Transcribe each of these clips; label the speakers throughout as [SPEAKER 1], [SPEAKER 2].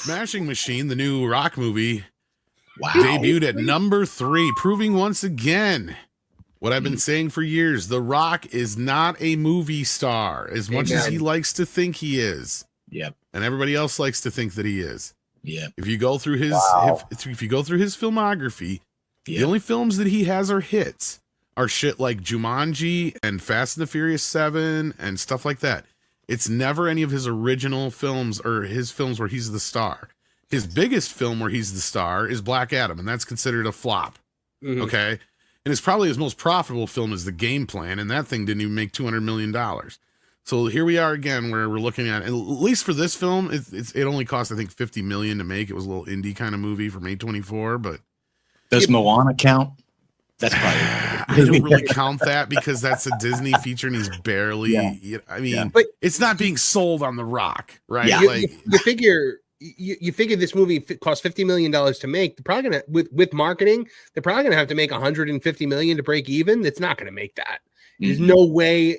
[SPEAKER 1] Smashing Machine, the new Rock movie,
[SPEAKER 2] Wow.
[SPEAKER 1] debuted at number 3, proving once again what I've been saying for years. The Rock is not a movie star as much as he likes to think he is.
[SPEAKER 2] Yep.
[SPEAKER 1] And everybody else likes to think that he is.
[SPEAKER 2] Yeah.
[SPEAKER 1] If you go through his if you go through his filmography, the only films that he has are hits are shit like Jumanji and Fast and the Furious 7 and stuff like that. It's never any of his original films or his films where he's the star. His biggest film where he's the star is Black Adam, and that's considered a flop. Okay? And it's probably his most profitable film is The Game Plan, and that thing didn't even make $200 million. So here we are again, where we're looking at least for this film, it only cost, I think, $50 million to make. It was a little indie kind of movie from A24, but
[SPEAKER 2] does Moana count? That's probably
[SPEAKER 1] I don't really count that because that's a Disney feature and he's barely. I mean, but it's not being sold on The Rock, right?
[SPEAKER 3] Yeah. You figure this movie cost $50 million to make. They're probably gonna with marketing, they're probably gonna have to make $150 million to break even. It's not gonna make that. There's no way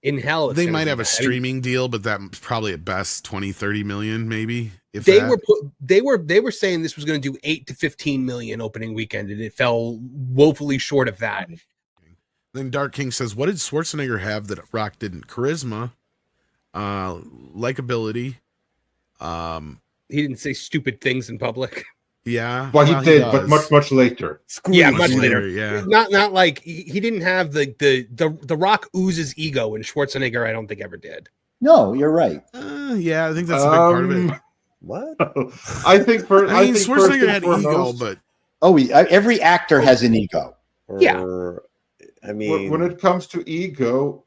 [SPEAKER 3] in hell.
[SPEAKER 1] They might have a streaming deal, but that's probably at best 20-30 million, maybe. If
[SPEAKER 3] they were saying this was going to do 8 to 15 million opening weekend, and it fell woefully short of that.
[SPEAKER 1] Then Dark King says, "What did Schwarzenegger have that Rock didn't? Charisma, likability.
[SPEAKER 3] He didn't say stupid things in public."
[SPEAKER 1] Yeah,
[SPEAKER 4] well, he did, but much later.
[SPEAKER 3] Much later. Yeah, not like he didn't have the Rock oozes ego, and Schwarzenegger, I don't think ever did.
[SPEAKER 5] No, you're right.
[SPEAKER 1] Yeah, I think that's a big part of it.
[SPEAKER 5] What?
[SPEAKER 4] I think
[SPEAKER 1] Schwarzenegger had ego, but
[SPEAKER 5] every actor has an ego.
[SPEAKER 6] I mean,
[SPEAKER 4] when it comes to ego,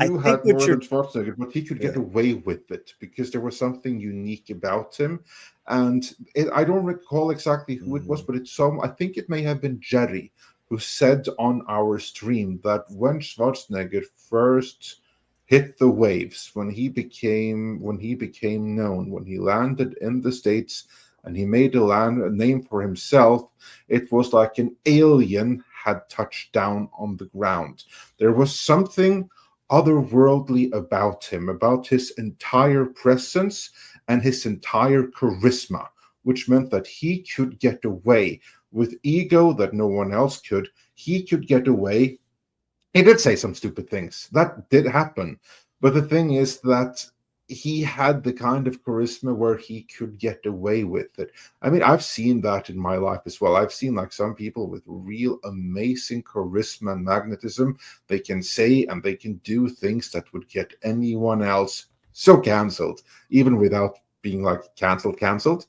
[SPEAKER 4] you had more than Schwarzenegger, but he could get away with it because there was something unique about him. And I don't recall exactly who it was, but I think it may have been Jerry who said on our stream that when Schwarzenegger first hit the waves, when he became known, when he landed in the States and he made a name for himself, it was like an alien had touched down on the ground. There was something otherworldly about him, about his entire presence and his entire charisma, which meant that he could get away with ego that no one else could. He could get away. He did say some stupid things. That did happen. But the thing is that he had the kind of charisma where he could get away with it. I mean, I've seen that in my life as well. I've seen like some people with real amazing charisma and magnetism. They can say and they can do things that would get anyone else so canceled, even without being like canceled.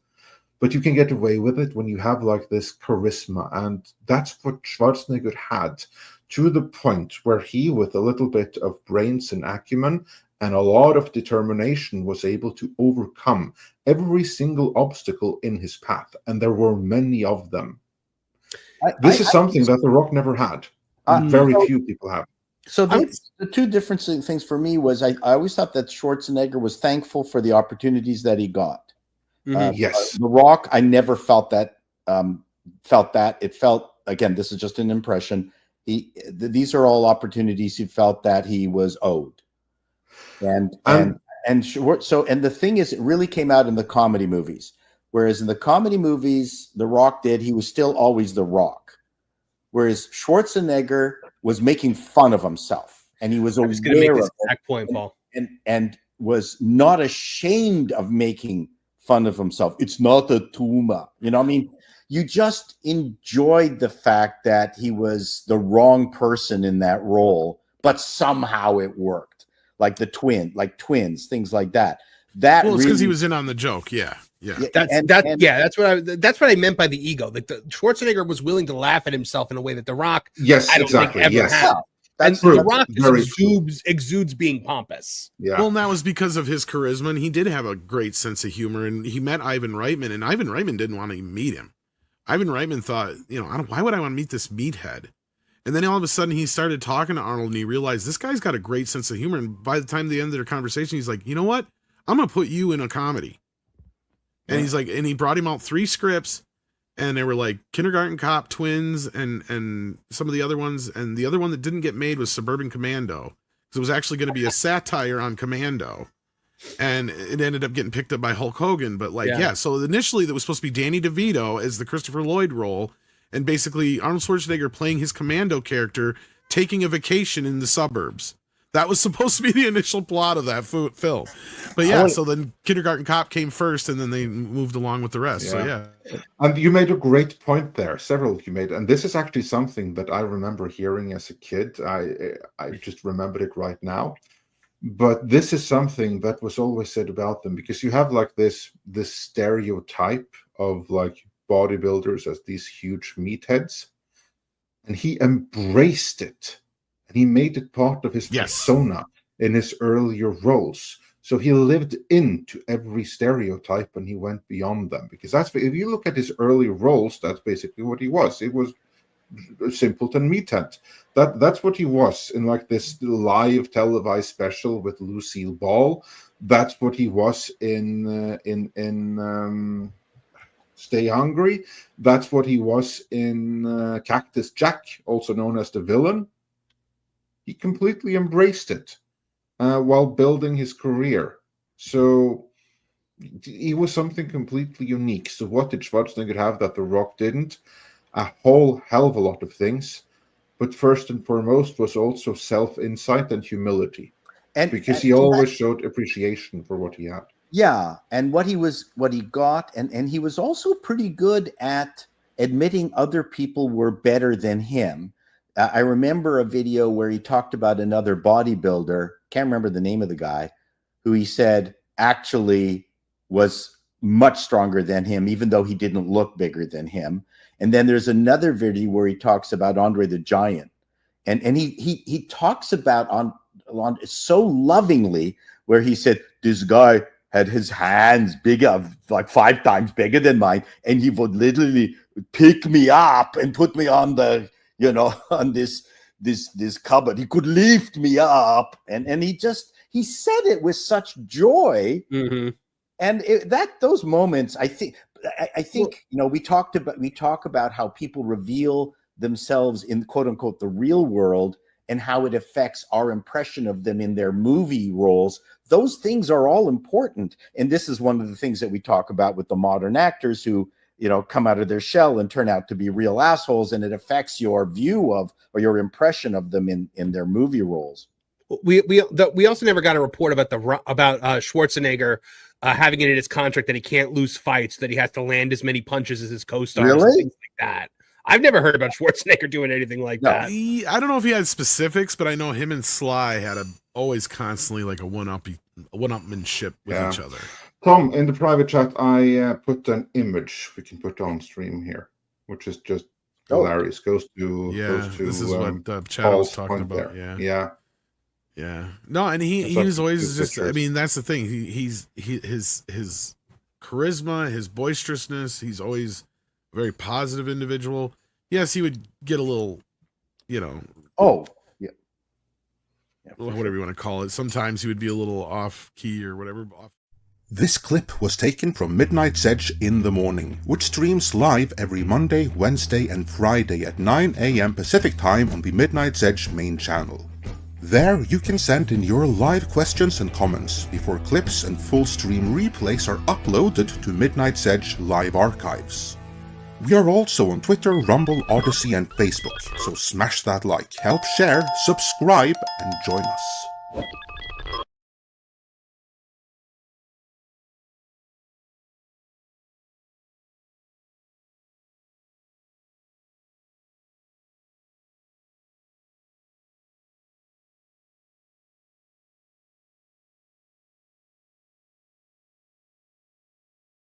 [SPEAKER 4] But you can get away with it when you have like this charisma. And that's what Schwarzenegger had, to the point where he, with a little bit of brains and acumen and a lot of determination, was able to overcome every single obstacle in his path. And there were many of them. This is something that The Rock never had. Very few people have.
[SPEAKER 5] So the two different things for me was I always thought that Schwarzenegger was thankful for the opportunities that he got.
[SPEAKER 4] Yes.
[SPEAKER 5] The Rock, I never felt that. It felt, again, this is just an impression. These are all opportunities he felt that he was owed. And the thing is, it really came out in the comedy movies. Whereas in the comedy movies, The Rock he was still always The Rock. Whereas Schwarzenegger was making fun of himself, and he was aware of
[SPEAKER 3] exact point, Paul,
[SPEAKER 5] and was not ashamed of making fun of himself. It's not a tumor, I mean, you just enjoyed the fact that he was the wrong person in that role, but somehow it worked. Like twins, things like that.
[SPEAKER 1] It's because he was in on the joke. Yeah.
[SPEAKER 3] That's what I meant by the ego. Like Schwarzenegger was willing to laugh at himself in a way that The Rock,
[SPEAKER 4] I don't think ever
[SPEAKER 3] have.
[SPEAKER 4] That's
[SPEAKER 3] The Rock exudes being pompous.
[SPEAKER 1] Yeah. Well, and that was because of his charisma, and he did have a great sense of humor. And he met Ivan Reitman, and Ivan Reitman didn't want to even meet him. Ivan Reitman thought, why would I want to meet this meathead? And then all of a sudden he started talking to Arnold, and he realized this guy's got a great sense of humor. And by the time they ended their conversation, he's like, you know what? I'm going to put you in a comedy. And he's like, and he brought him out 3 scripts, and they were like Kindergarten Cop, Twins, and some of the other ones. And the other one that didn't get made was Suburban Commando, because it was actually going to be a satire on Commando. and it ended up getting picked up by Hulk Hogan. But so initially that was supposed to be Danny DeVito as the Christopher Lloyd role, and basically Arnold Schwarzenegger playing his commando character taking a vacation in the suburbs. That was supposed to be the initial plot of that film. But so then Kindergarten Cop came first, and then they moved along with the rest. So
[SPEAKER 4] And you made a great point there. Several you made. And this is actually something that I remember hearing as a kid. I just remembered it right now. But this is something that was always said about them, because you have like this stereotype of like bodybuilders as these huge meatheads. And he embraced it. And he made it part of his persona in his earlier roles. So he lived into every stereotype and he went beyond them. Because if you look at his early roles, that's basically what he was. It was a simpleton meathead. That's what he was in like this live televised special with Lucille Ball. That's what he was in Stay Hungry. That's what he was in Cactus Jack, also known as the villain. He completely embraced it while building his career. So he was something completely unique. So what did Schwarzenegger have that The Rock didn't? A whole hell of a lot of things. But first and foremost was also self-insight and humility. Because he always showed appreciation for what he had.
[SPEAKER 5] Yeah, and what he got, and he was also pretty good at admitting other people were better than him. I remember a video where he talked about another bodybuilder, can't remember the name of the guy, who he said actually was much stronger than him, even though he didn't look bigger than him. And then there's another video where he talks about Andre the Giant. And he talks about on so lovingly, where he said, this guy had his hands bigger, like 5 times bigger than mine, and he would literally pick me up and put me on the, on this cupboard. He could lift me up, and he said it with such joy.
[SPEAKER 3] Mm-hmm.
[SPEAKER 5] And those moments, I think we talk about how people reveal themselves in quote unquote the real world and how it affects our impression of them in their movie roles. Those things are all important, and this is one of the things that we talk about with the modern actors who come out of their shell and turn out to be real assholes, and it affects your view of or your impression of them in their movie roles.
[SPEAKER 3] We also never got a report about Schwarzenegger having it in his contract that he can't lose fights, that he has to land as many punches as his co-stars, and things like that. I've never heard about Schwarzenegger doing anything like that.
[SPEAKER 1] I don't know if he had specifics, but I know him and Sly had always constantly like a one-upmanship with each other.
[SPEAKER 4] Tom, in the private chat, I put an image we can put on stream here, which is just hilarious. Goes to
[SPEAKER 1] this is what Chato was talking about.
[SPEAKER 4] There.
[SPEAKER 1] Yeah. No, and he was always just. I mean, that's the thing. His charisma, his boisterousness. He's always a very positive individual. Yes, he would get a little, whatever you want to call it. Sometimes he would be a little off key or whatever.
[SPEAKER 7] This clip was taken from Midnight's Edge in the Morning, which streams live every Monday, Wednesday, and Friday at 9 a.m. Pacific Time on the Midnight's Edge main channel. There, you can send in your live questions and comments before clips and full stream replays are uploaded to Midnight's Edge live archives. We are also on Twitter, Rumble, Odyssey, and Facebook, so smash that like, help share, subscribe, and join us.